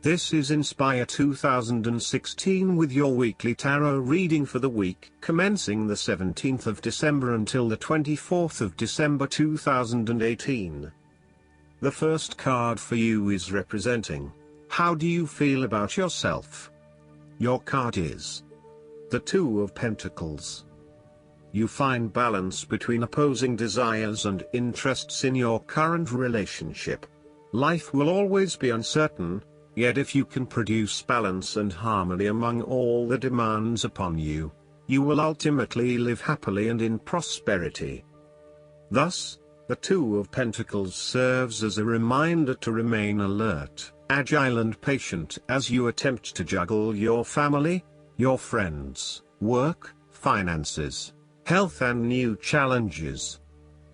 This is Inspire 2016 with your weekly tarot reading for the week commencing the 17th of December until the 24th of December 2018. The first card for you is representing, how do you feel about yourself? Your card is the Two of Pentacles. You find balance between opposing desires and interests in your current relationship. Life will always be uncertain, yet if you can produce balance and harmony among all the demands upon you, you will ultimately live happily and in prosperity. Thus, the Two of Pentacles serves as a reminder to remain alert, agile and patient as you attempt to juggle your family, your friends, work, finances, health and new challenges.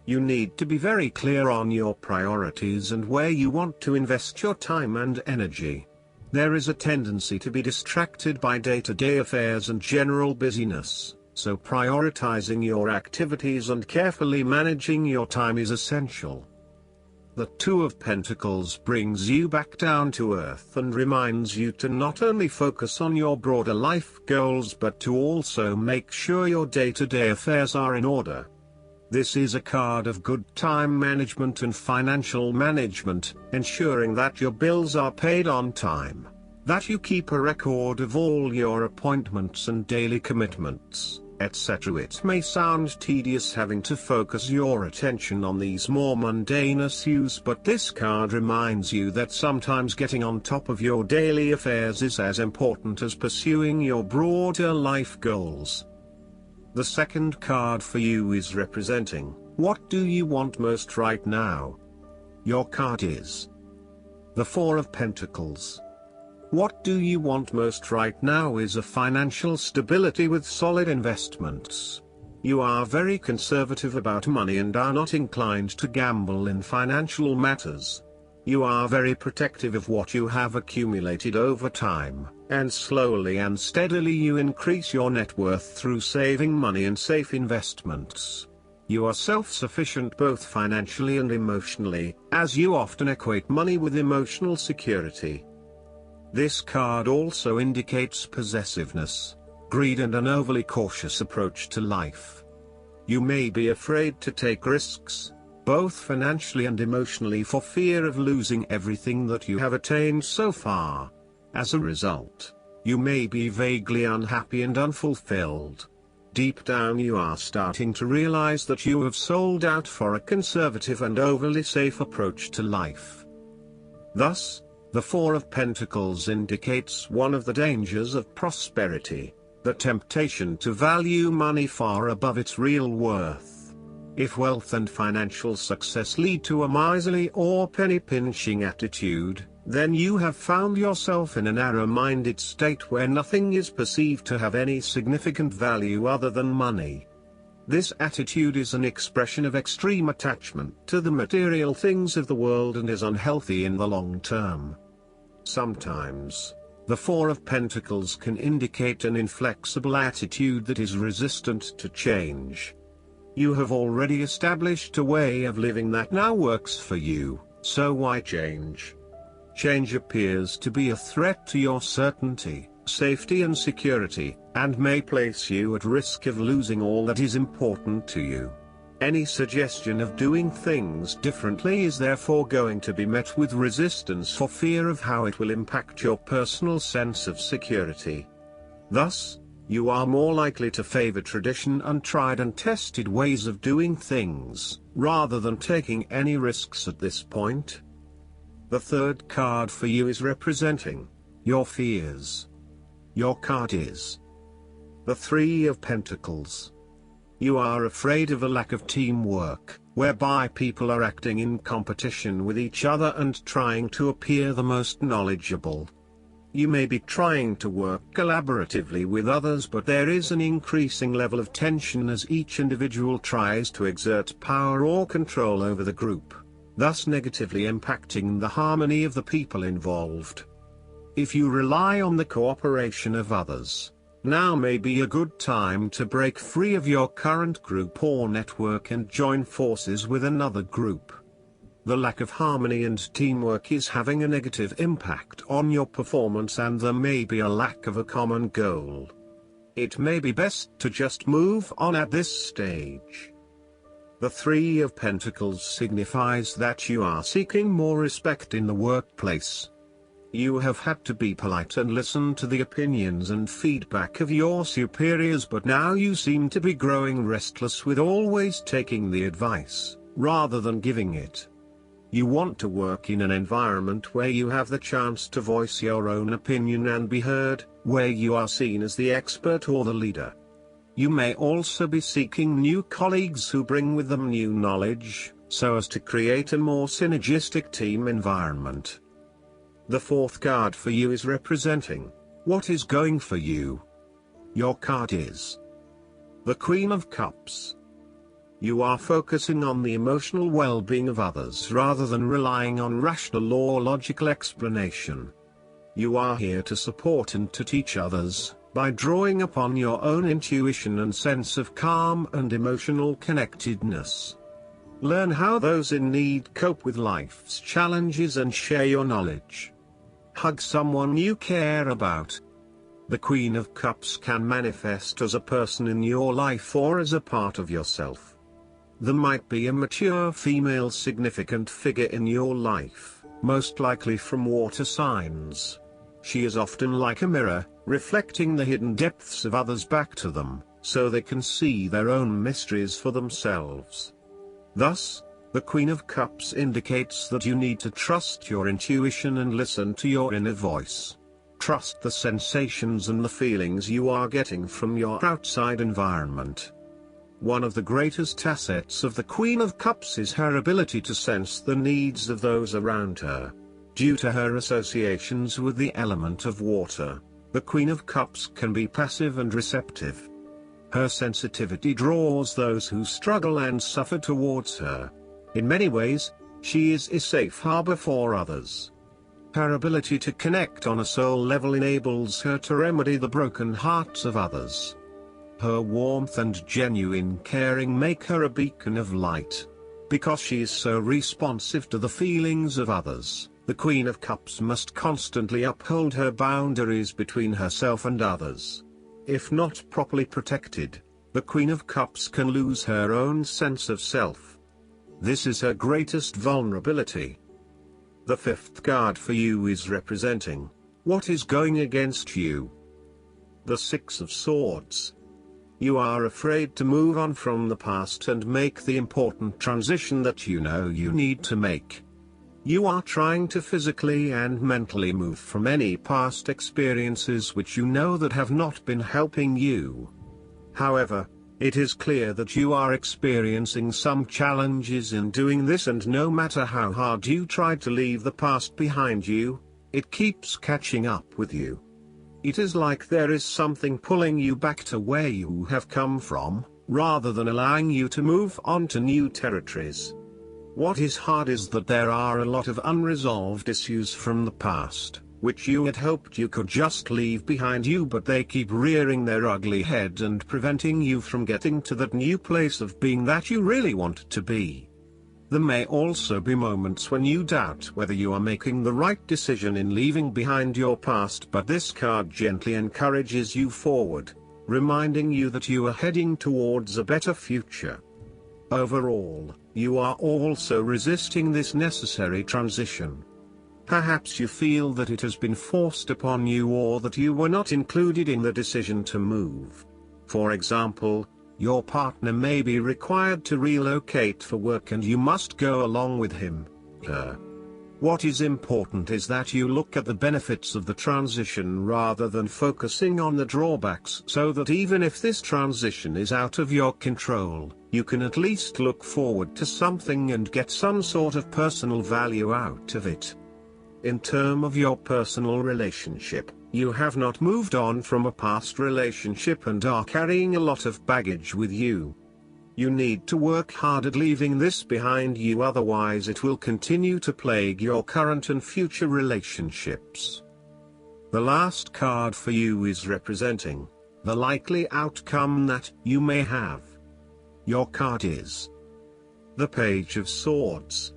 You need to be very clear on your priorities and where you want to invest your time and energy. There is a tendency to be distracted by day-to-day affairs and general busyness, so prioritizing your activities and carefully managing your time is essential. The Two of Pentacles brings you back down to earth and reminds you to not only focus on your broader life goals but to also make sure your day-to-day affairs are in order. This is a card of good time management and financial management, ensuring that your bills are paid on time, that you keep a record of all your appointments and daily commitments, etc. It may sound tedious having to focus your attention on these more mundane issues, but this card reminds you that sometimes getting on top of your daily affairs is as important as pursuing your broader life goals. The second card for you is representing, what do you want most right now? Your card is the Four of Pentacles. What do you want most right now is a financial stability with solid investments. You are very conservative about money and are not inclined to gamble in financial matters. You are very protective of what you have accumulated over time, and slowly and steadily you increase your net worth through saving money and safe investments. You are self-sufficient both financially and emotionally, as you often equate money with emotional security. This card also indicates possessiveness, greed and an overly cautious approach to life. You may be afraid to take risks, both financially and emotionally, for fear of losing everything that you have attained so far. As a result, you may be vaguely unhappy and unfulfilled. Deep down you are starting to realize that you have sold out for a conservative and overly safe approach to life. Thus, the Four of Pentacles indicates one of the dangers of prosperity, the temptation to value money far above its real worth. If wealth and financial success lead to a miserly or penny-pinching attitude, then you have found yourself in a narrow-minded state where nothing is perceived to have any significant value other than money. This attitude is an expression of extreme attachment to the material things of the world and is unhealthy in the long term. Sometimes, the Four of Pentacles can indicate an inflexible attitude that is resistant to change. You have already established a way of living that now works for you, so why change? Change appears to be a threat to your certainty, safety and security, and may place you at risk of losing all that is important to you. Any suggestion of doing things differently is therefore going to be met with resistance for fear of how it will impact your personal sense of security. Thus, you are more likely to favor tradition and tried and tested ways of doing things, rather than taking any risks at this point. The third card for you is representing your fears. Your card is the Three of Pentacles. You are afraid of a lack of teamwork, whereby people are acting in competition with each other and trying to appear the most knowledgeable. You may be trying to work collaboratively with others, but there is an increasing level of tension as each individual tries to exert power or control over the group, thus negatively impacting the harmony of the people involved. If you rely on the cooperation of others, now may be a good time to break free of your current group or network and join forces with another group. The lack of harmony and teamwork is having a negative impact on your performance, and there may be a lack of a common goal. It may be best to just move on at this stage. The Three of Pentacles signifies that you are seeking more respect in the workplace. You have had to be polite and listen to the opinions and feedback of your superiors, but now you seem to be growing restless with always taking the advice, rather than giving it. You want to work in an environment where you have the chance to voice your own opinion and be heard, where you are seen as the expert or the leader. You may also be seeking new colleagues who bring with them new knowledge, so as to create a more synergistic team environment. The fourth card for you is representing what is going for you. Your card is the Queen of Cups. You are focusing on the emotional well-being of others rather than relying on rational or logical explanation. You are here to support and to teach others, by drawing upon your own intuition and sense of calm and emotional connectedness. Learn how those in need cope with life's challenges and share your knowledge. Hug someone you care about. The Queen of Cups can manifest as a person in your life or as a part of yourself. There might be a mature female significant figure in your life, most likely from water signs. She is often like a mirror, reflecting the hidden depths of others back to them, so they can see their own mysteries for themselves. Thus, the Queen of Cups indicates that you need to trust your intuition and listen to your inner voice. Trust the sensations and the feelings you are getting from your outside environment. One of the greatest assets of the Queen of Cups is her ability to sense the needs of those around her. Due to her associations with the element of water, the Queen of Cups can be passive and receptive. Her sensitivity draws those who struggle and suffer towards her. In many ways, she is a safe harbor for others. Her ability to connect on a soul level enables her to remedy the broken hearts of others. Her warmth and genuine caring make her a beacon of light. Because she is so responsive to the feelings of others, the Queen of Cups must constantly uphold her boundaries between herself and others. If not properly protected, the Queen of Cups can lose her own sense of self. This is her greatest vulnerability. The fifth card for you is representing what is going against you. The Six of Swords. You are afraid to move on from the past and make the important transition that you know you need to make. You are trying to physically and mentally move from any past experiences which you know that have not been helping you. However, it is clear that you are experiencing some challenges in doing this, and no matter how hard you try to leave the past behind you, it keeps catching up with you. It is like there is something pulling you back to where you have come from, rather than allowing you to move on to new territories. What is hard is that there are a lot of unresolved issues from the past, which you had hoped you could just leave behind you, but they keep rearing their ugly head and preventing you from getting to that new place of being that you really want to be. There may also be moments when you doubt whether you are making the right decision in leaving behind your past, but this card gently encourages you forward, reminding you that you are heading towards a better future. Overall, you are also resisting this necessary transition. Perhaps you feel that it has been forced upon you, or that you were not included in the decision to move. For example, your partner may be required to relocate for work and you must go along with him, her. What is important is that you look at the benefits of the transition rather than focusing on the drawbacks, so that even if this transition is out of your control, you can at least look forward to something and get some sort of personal value out of it. In terms of your personal relationship, you have not moved on from a past relationship and are carrying a lot of baggage with you. You need to work hard at leaving this behind you, otherwise it will continue to plague your current and future relationships. The last card for you is representing the likely outcome that you may have. Your card is the Page of Swords.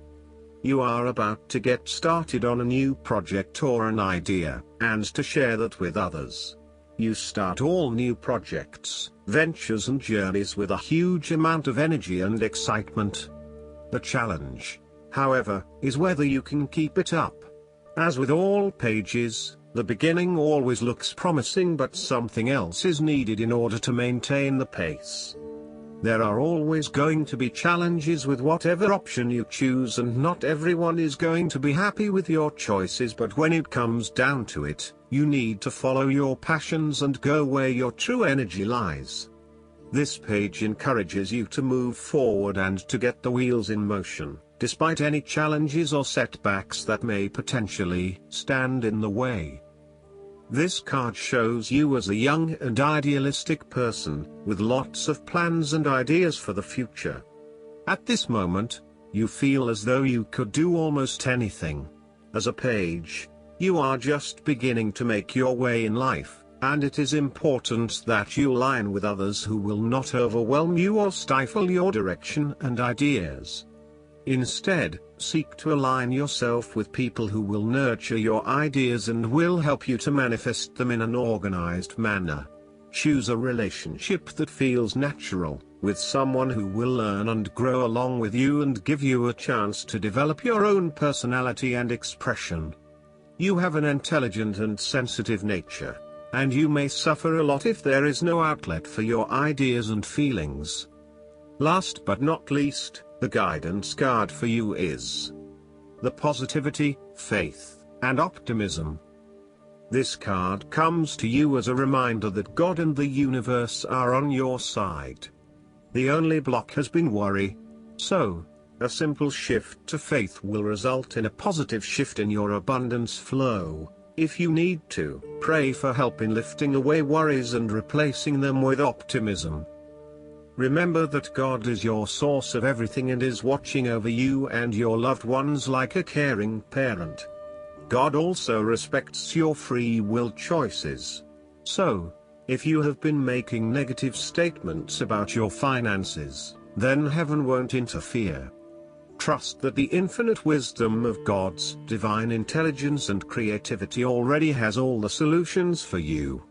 You are about to get started on a new project or an idea, and to share that with others. You start all new projects, ventures and journeys with a huge amount of energy and excitement. The challenge, however, is whether you can keep it up. As with all pages, the beginning always looks promising, but something else is needed in order to maintain the pace. There are always going to be challenges with whatever option you choose, and not everyone is going to be happy with your choices, but when it comes down to it, you need to follow your passions and go where your true energy lies. This page encourages you to move forward and to get the wheels in motion, despite any challenges or setbacks that may potentially stand in the way. This card shows you as a young and idealistic person, with lots of plans and ideas for the future. At this moment, you feel as though you could do almost anything. As a page, you are just beginning to make your way in life, and it is important that you align with others who will not overwhelm you or stifle your direction and ideas. Instead, seek to align yourself with people who will nurture your ideas and will help you to manifest them in an organized manner. Choose a relationship that feels natural, with someone who will learn and grow along with you and give you a chance to develop your own personality and expression. You have an intelligent and sensitive nature, and you may suffer a lot if there is no outlet for your ideas and feelings. Last but not least, the guidance card for you is the positivity, faith, and optimism. This card comes to you as a reminder that God and the universe are on your side. The only block has been worry. So, a simple shift to faith will result in a positive shift in your abundance flow. If you need to, pray for help in lifting away worries and replacing them with optimism. Remember that God is your source of everything and is watching over you and your loved ones like a caring parent. God also respects your free will choices. So, if you have been making negative statements about your finances, then heaven won't interfere. Trust that the infinite wisdom of God's divine intelligence and creativity already has all the solutions for you.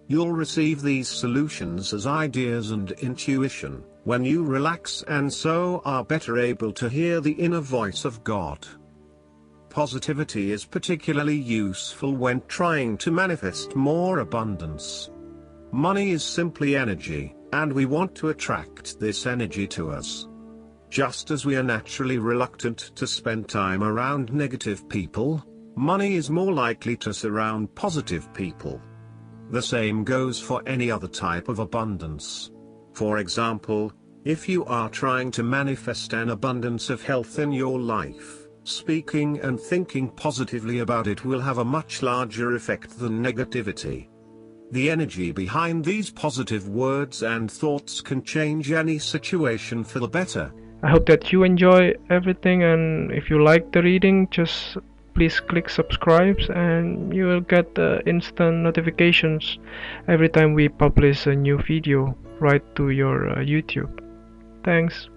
You'll receive these solutions as ideas and intuition, when you relax and so are better able to hear the inner voice of God. Positivity is particularly useful when trying to manifest more abundance. Money is simply energy, and we want to attract this energy to us. Just as we are naturally reluctant to spend time around negative people, money is more likely to surround positive people. The same goes for any other type of abundance. For example, if you are trying to manifest an abundance of health in your life, speaking and thinking positively about it will have a much larger effect than negativity. The energy behind these positive words and thoughts can change any situation for the better. I hope that you enjoy everything, and if you like the reading, just please click subscribe and you will get instant notifications every time we publish a new video right to your YouTube. Thanks.